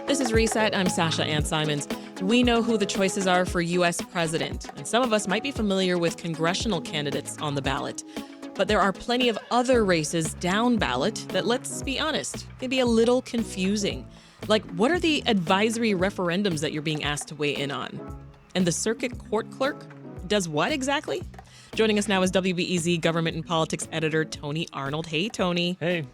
This is Reset. I'm Sasha-Ann Simons. We know who the choices are for U.S. president, and some of us might be familiar with congressional candidates on the ballot. But there are plenty of other races down ballot that, let's be honest, can be a little confusing. Like, what are the advisory referendums that you're being asked to weigh in on? And the circuit court clerk does what exactly? Joining us now is WBEZ government and politics editor Tony Arnold. Hey, Tony. Hey.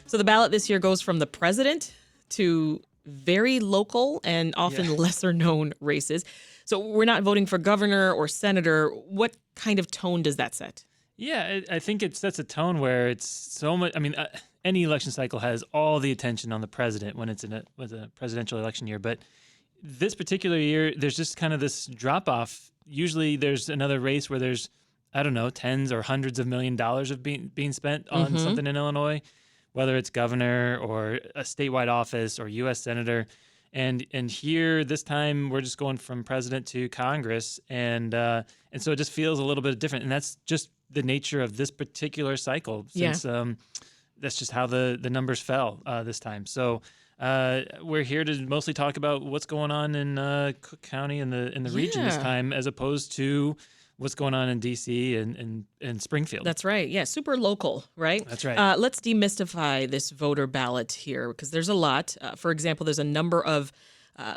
So the ballot this year goes from the president to very local and often lesser known races. So we're not voting for governor or senator. What kind of tone does that set? Yeah, I think it sets a tone where it's so much. I mean, any election cycle has all the attention on the president when it's in a presidential election year. But this particular year, there's just kind of this drop off. Usually there's another race where there's, I don't know, tens or hundreds of $1 millions of being spent on something in Illinois, whether it's governor or a statewide office or U.S. senator. And here, this time, we're just going from president to Congress. And so it just feels a little bit different. And that's just the nature of this particular cycle, since that's just how the numbers fell this time. So we're here to mostly talk about what's going on in Cook County and the region this time, as opposed to what's going on in D.C. and Springfield. That's right. Yeah, super local, right? That's right. Let's demystify this voter ballot here, because there's a lot. For example, there's a number of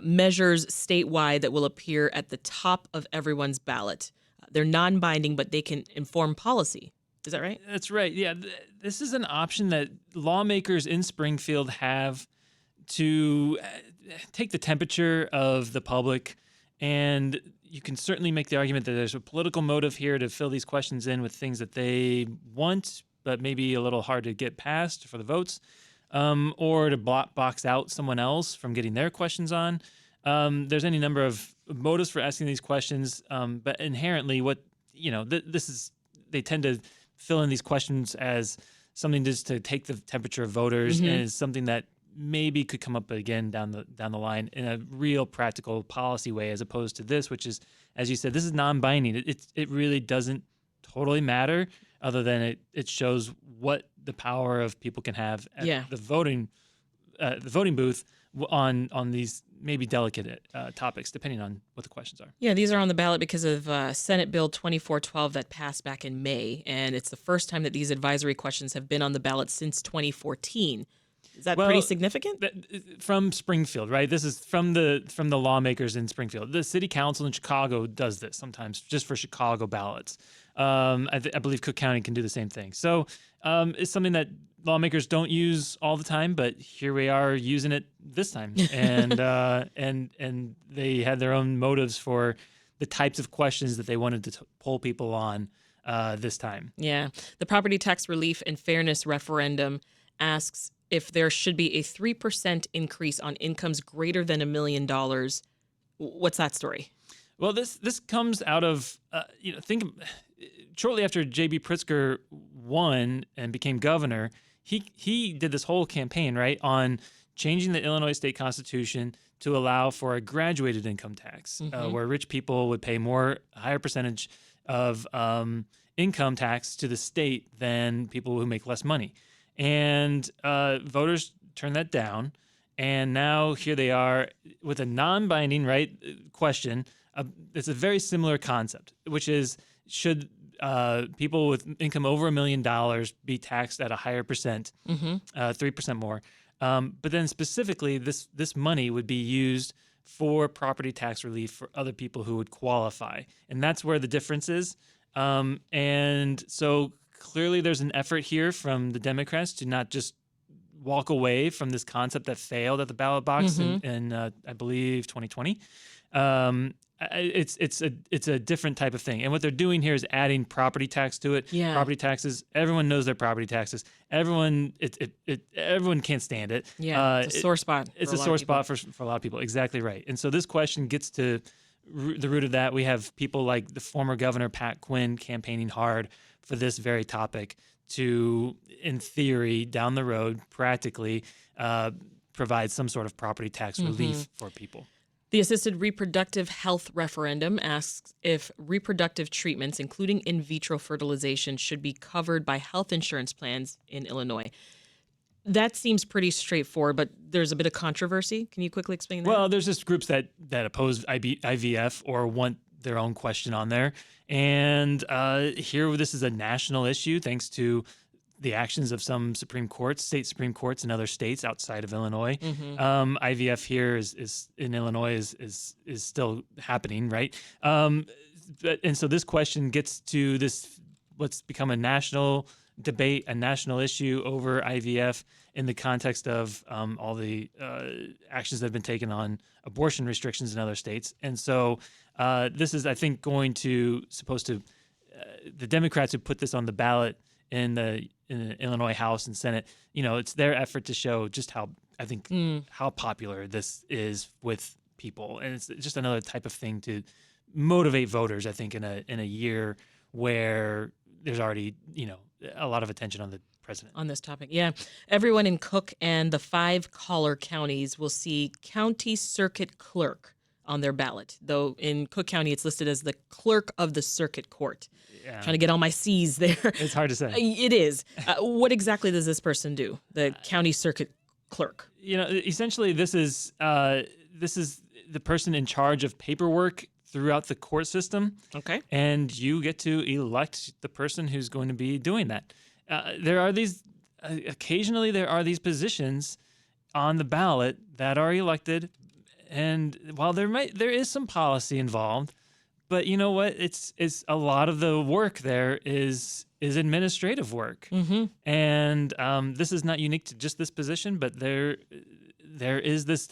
measures statewide that will appear at the top of everyone's ballot. They're non-binding, but they can inform policy. Is that right? That's right. Yeah, this is an option that lawmakers in Springfield have to take the temperature of the public. And you can certainly make the argument that there's a political motive here to fill these questions in with things that they want, but maybe a little hard to get past for the votes, or to box out someone else from getting their questions on. There's any number of motives for asking these questions, but inherently, they tend to fill in these questions as something just to take the temperature of voters, and is something that maybe could come up again down the line in a real practical policy way, as opposed to this, which is, as you said, this is non-binding. It really doesn't totally matter, other than it shows what the power of people can have at the voting booth on these maybe delicate topics, depending on what the questions are. Yeah, these are on the ballot because of Senate Bill 2412 that passed back in May, and it's the first time that these advisory questions have been on the ballot since 2014. Is that pretty significant? From Springfield, right? This is from the lawmakers in Springfield. The city council in Chicago does this sometimes, just for Chicago ballots. I believe Cook County can do the same thing. So it's something that lawmakers don't use all the time, but here we are using it this time, and they had their own motives for the types of questions that they wanted to poll people on this time. Yeah, the Property Tax Relief and Fairness referendum asks if there should be a 3% increase on incomes greater than $1 million. What's that story? Well, this comes out of, shortly after J.B. Pritzker won and became governor, he did this whole campaign, right, on changing the Illinois state constitution to allow for a graduated income tax, where rich people would pay a higher percentage of income tax to the state than people who make less money. And voters turned that down, and now here they are with a non-binding question. It's a very similar concept, which is, should people with income over $1 million be taxed at a higher percent, 3% more? But then specifically, this money would be used for property tax relief for other people who would qualify, and that's where the difference is. And so clearly there's an effort here from the Democrats to not just walk away from this concept that failed at the ballot box in I believe 2020. It's a different type of thing, and what they're doing here is adding property tax to it. Property taxes, everyone knows their property taxes. Everyone can't stand it. It's a sore spot. It's a sore spot for a lot of people. Exactly right. And so this question gets to the root of that. We have people like the former governor Pat Quinn campaigning hard for this very topic to, in theory, down the road, practically provide some sort of property tax relief for people. The Assisted Reproductive Health Referendum asks if reproductive treatments, including in vitro fertilization, should be covered by health insurance plans in Illinois. That seems pretty straightforward, but there's a bit of controversy. Can you quickly explain that? Well, there's just groups that oppose IVF or want their own question on there. And here, this is a national issue thanks to the actions of some state Supreme Courts in other states outside of Illinois. IVF here is in Illinois is still happening, right? And so this question gets to what's become a national debate, a national issue over IVF in the context of all the actions that have been taken on abortion restrictions in other states. And so this is, I think, the Democrats who put this on the ballot in the Illinois House and Senate, it's their effort to show just how popular this is with people. And it's just another type of thing to motivate voters, I think, in a year where there's already, a lot of attention on the president. On this topic, yeah. Everyone in Cook and the 5 collar counties will see county circuit clerk on their ballot, though in Cook County it's listed as the clerk of the circuit court. Yeah. Trying to get all my C's there. It's hard to say. It is. What exactly does this person do, the county circuit clerk? Essentially this is the person in charge of paperwork throughout the court system. Okay. And you get to elect the person who's going to be doing that. Occasionally there are these positions on the ballot that are elected. And while there is some policy involved, but you know what? It's a lot of the work there is administrative work. And this is not unique to just this position, but there is this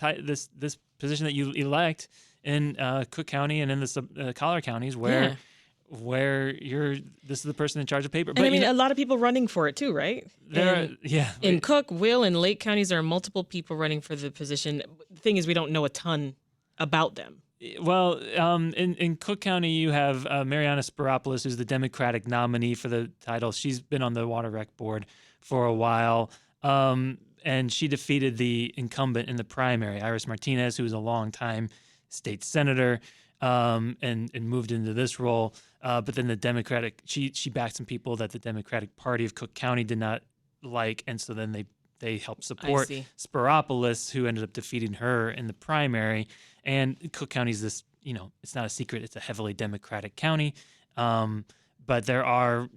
position that you elect in Cook County and in the collar counties where this is the person in charge of paper. But and a lot of people running for it too, right? In Cook, Will, and Lake counties, there are multiple people running for the position. The thing is, we don't know a ton about them. Well, in Cook County, you have Mariana Spiropoulos, who's the Democratic nominee for the title. She's been on the Water Rec Board for a while, and she defeated the incumbent in the primary, Iris Martinez, who was a longtime state senator, and moved into this role. But then the Democratic, she backed some people that the Democratic Party of Cook County did not like, and so then they helped support Spiropoulos, who ended up defeating her in the primary. And Cook County is this, it's not a secret, it's a heavily Democratic county. But there are,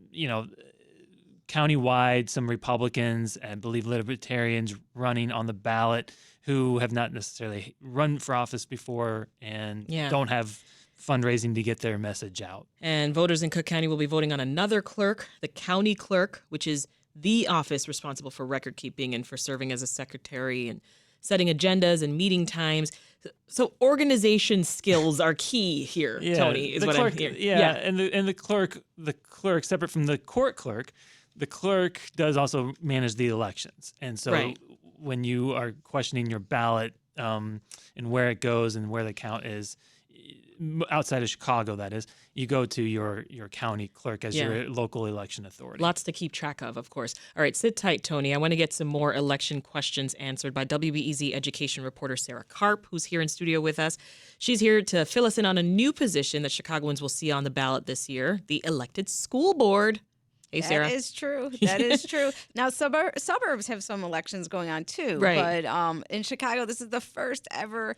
countywide, some Republicans and I believe libertarians running on the ballot who have not necessarily run for office before and don't have fundraising to get their message out. And voters in Cook County will be voting on another clerk, the county clerk, which is the office responsible for record keeping and for serving as a secretary and setting agendas and meeting times. So organization skills are key here, Tony, is what I'm hearing. Yeah, and the clerk, separate from the court clerk, the clerk does also manage the elections. And so when you are questioning your ballot and where it goes and where the count is, outside of Chicago, that is, you go to your county clerk as your local election authority. Lots to keep track of course. All right, sit tight, Tony. I want to get some more election questions answered by WBEZ education reporter Sarah Karp, who's here in studio with us. She's here to fill us in on a new position that Chicagoans will see on the ballot this year, the elected school board. Hey, Sarah. That is true. That is true. Now, suburbs have some elections going on too. Right. But in Chicago, this is the first ever.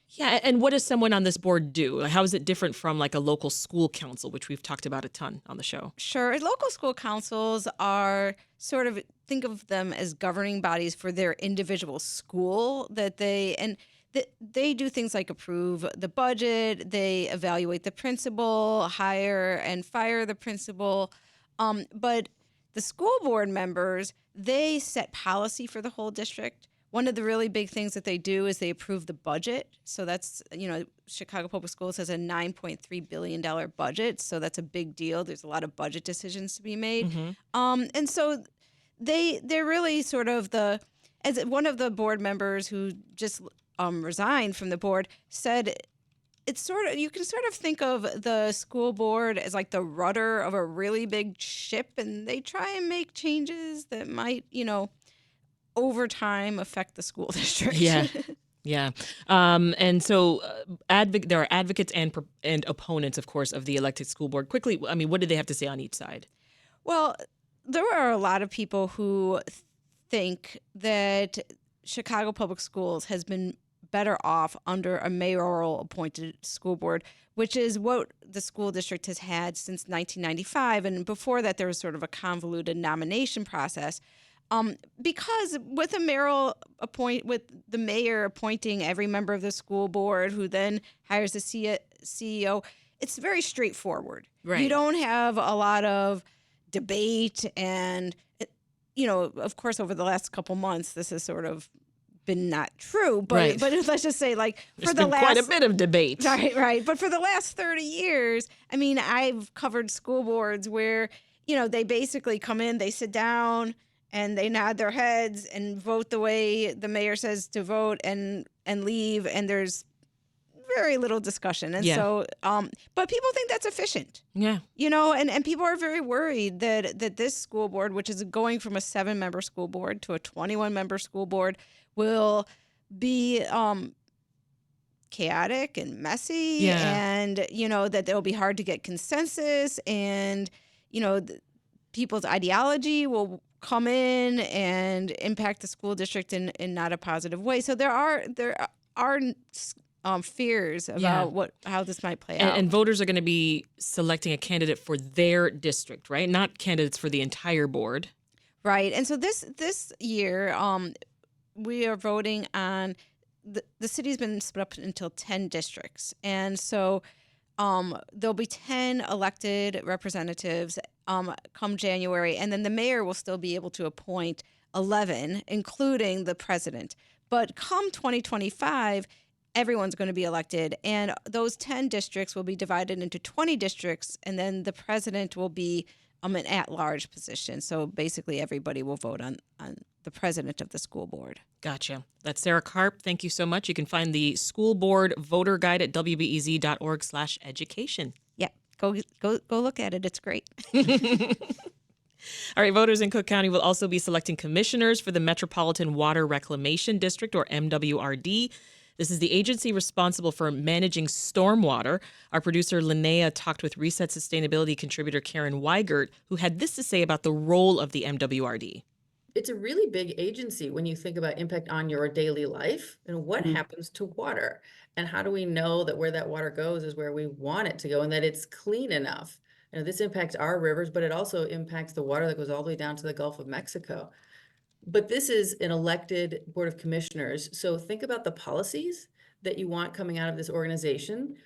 Yeah, and what does someone on this board do? How is it different from like a local school council, which we've talked about a ton on the show? Sure. Local school councils are think of them as governing bodies for their individual school they do things like approve the budget, they evaluate the principal, hire and fire the principal. But the school board members, they set policy for the whole district. One of the really big things that they do is they approve the budget. So that's, Chicago Public Schools has a $9.3 billion budget. So that's a big deal. There's a lot of budget decisions to be made. And so they're really sort of as one of the board members who just resigned from the board said, you can sort of think of the school board as like the rudder of a really big ship, and they try and make changes that might, over time affect the school district. Yeah. And so there are advocates and opponents, of course, of the elected school board. Quickly, what did they have to say on each side? Well, there are a lot of people who think that Chicago Public Schools has been better off under a mayoral appointed school board, which is what the school district has had since 1995. And before that, there was sort of a convoluted nomination process. Because with with the mayor appointing every member of the school board, who then hires the CEO, it's very straightforward. Right. You don't have a lot of debate, and of course, over the last couple months, this has sort of been not true. But Right. but let's just say, like, There's been quite a bit of debate. right. But for the last 30 years, I mean, I've covered school boards where they basically come in, they sit down, and they nod their heads and vote the way the mayor says to vote, and leave, and there's very little discussion. And so, but people think that's efficient. Yeah. And people are very worried that this school board, which is going from a 7-member school board to a 21-member school board, will be chaotic and messy, and that it'll be hard to get consensus, and people's ideology will come in and impact the school district in not a positive way. So there are fears about how this might play out. And voters are going to be selecting a candidate for their district, right? Not candidates for the entire board. Right. And so this year, we are voting on the city's been split up into 10 districts. And so there'll be 10 elected representatives come January, and then the mayor will still be able to appoint 11, including the president. But come 2025, everyone's going to be elected, and those 10 districts will be divided into 20 districts, and then the president will be an at-large position. So basically everybody will vote on the president of the school board. Gotcha. That's Sarah Karp. Thank you so much. You can find the school board voter guide at wbez.org/education. Yeah, go look at it. It's great. All right, voters in Cook County will also be selecting commissioners for the Metropolitan Water Reclamation District, or MWRD. This is the agency responsible for managing stormwater. Our producer, Linnea, talked with Reset Sustainability contributor Karen Weigert, who had this to say about the role of the MWRD. It's a really big agency when you think about impact on your daily life and what happens to water. And how do we know that where that water goes is where we want it to go and that it's clean enough? This impacts our rivers, but it also impacts the water that goes all the way down to the Gulf of Mexico. But this is an elected board of commissioners. So think about the policies that you want coming out of this organization.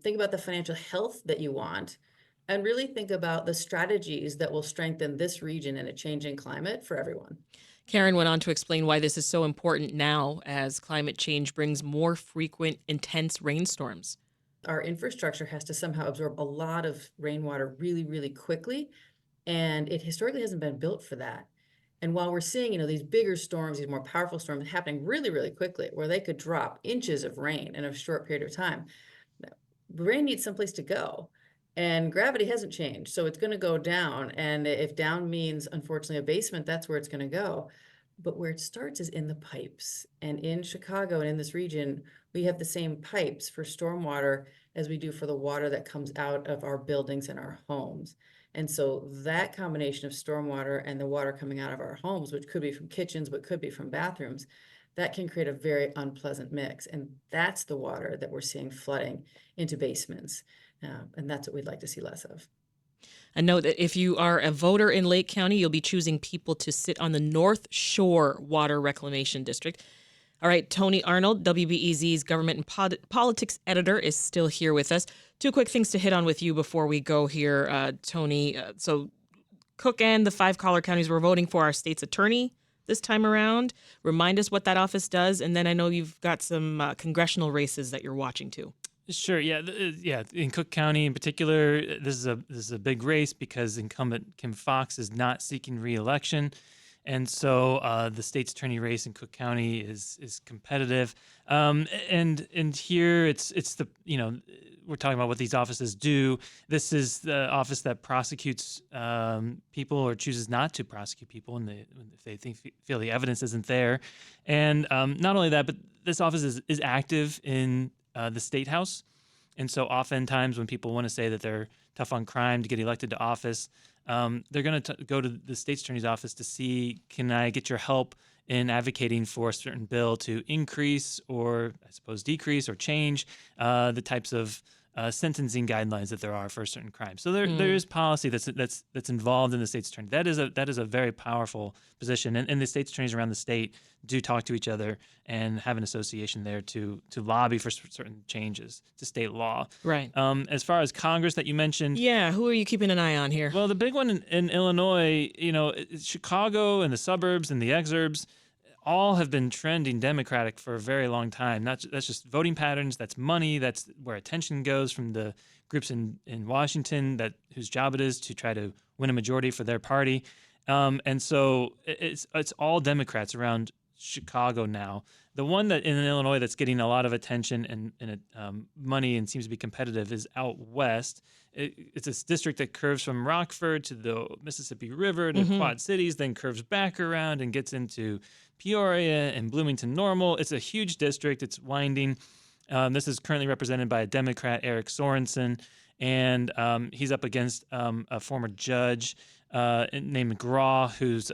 Think about the financial health that you want, and really think about the strategies that will strengthen this region in a changing climate for everyone. Karen went on to explain why this is so important now as climate change brings more frequent, intense rainstorms. Our infrastructure has to somehow absorb a lot of rainwater really, really quickly, and it historically hasn't been built for that. And while we're seeing, these bigger storms, these more powerful storms happening really, really quickly, where they could drop inches of rain in a short period of time, the rain needs someplace to go. And gravity hasn't changed, so it's going to go down. And if down means, unfortunately, a basement, that's where it's going to go. But where it starts is in the pipes. And in Chicago and in this region, we have the same pipes for stormwater as we do for the water that comes out of our buildings and our homes. And so that combination of stormwater and the water coming out of our homes, which could be from kitchens, but could be from bathrooms, that can create a very unpleasant mix. And that's the water that we're seeing flooding into basements. And that's what we'd like to see less of. And note that if you are a voter in Lake County, you'll be choosing people to sit on the North Shore Water Reclamation District. All right, Tony Arnold, WBEZ's government and politics editor, is still here with us. Two quick things to hit on with you before we go here, Tony. So Cook and the 5 collar counties were voting for our state's attorney this time around. Remind us what that office does. And then I know you've got some congressional races that you're watching too. Sure. Yeah. In Cook County in particular, this is a big race because incumbent Kim Foxx is not seeking re-election. And so the state's attorney race in Cook County is competitive. And here it's the, we're talking about what these offices do. This is the office that prosecutes people or chooses not to prosecute people if they feel the evidence isn't there. And not only that, but this office is active in the State House. And so oftentimes when people want to say that they're tough on crime to get elected to office, they're going to go to the state's attorney's office to see, can I get your help in advocating for a certain bill to increase or, I suppose, decrease or change the types of sentencing guidelines that there are for a certain crime. So there is policy that's involved in the state's attorney. That is a very powerful position, and the state's attorneys around the state do talk to each other and have an association there to lobby for certain changes to state law. Right. As far as Congress that you mentioned, Yeah, who are you keeping an eye on here? well, the big one in Illinois, Chicago and the suburbs and the exurbs all have been trending Democratic for a very long time. That's just voting patterns. That's money. That's where attention goes from the groups in Washington whose job it is to try to win a majority for their party. And so it's all Democrats around Chicago now. The one that in Illinois that's getting a lot of attention and money and seems to be competitive is out west. It's this district that curves from Rockford to the Mississippi River to Quad Cities, then curves back around and gets into Peoria and Bloomington Normal. It's a huge district. It's winding. This is currently represented by a Democrat, Eric Sorensen, and he's up against a former judge named McGraw, who's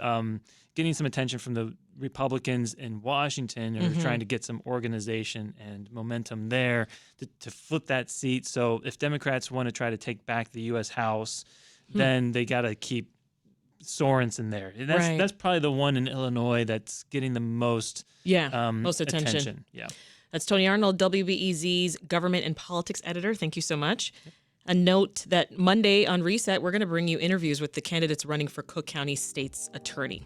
getting some attention from the Republicans in Washington who are trying to get some organization and momentum there to flip that seat. So if Democrats want to try to take back the U.S. House, then they got to keep Sorensen there. And that's probably the one in Illinois that's getting the most most attention. Yeah. That's Tony Arnold, WBEZ's government and politics editor. Thank you so much. A note that Monday on Reset, we're going to bring you interviews with the candidates running for Cook County State's attorney.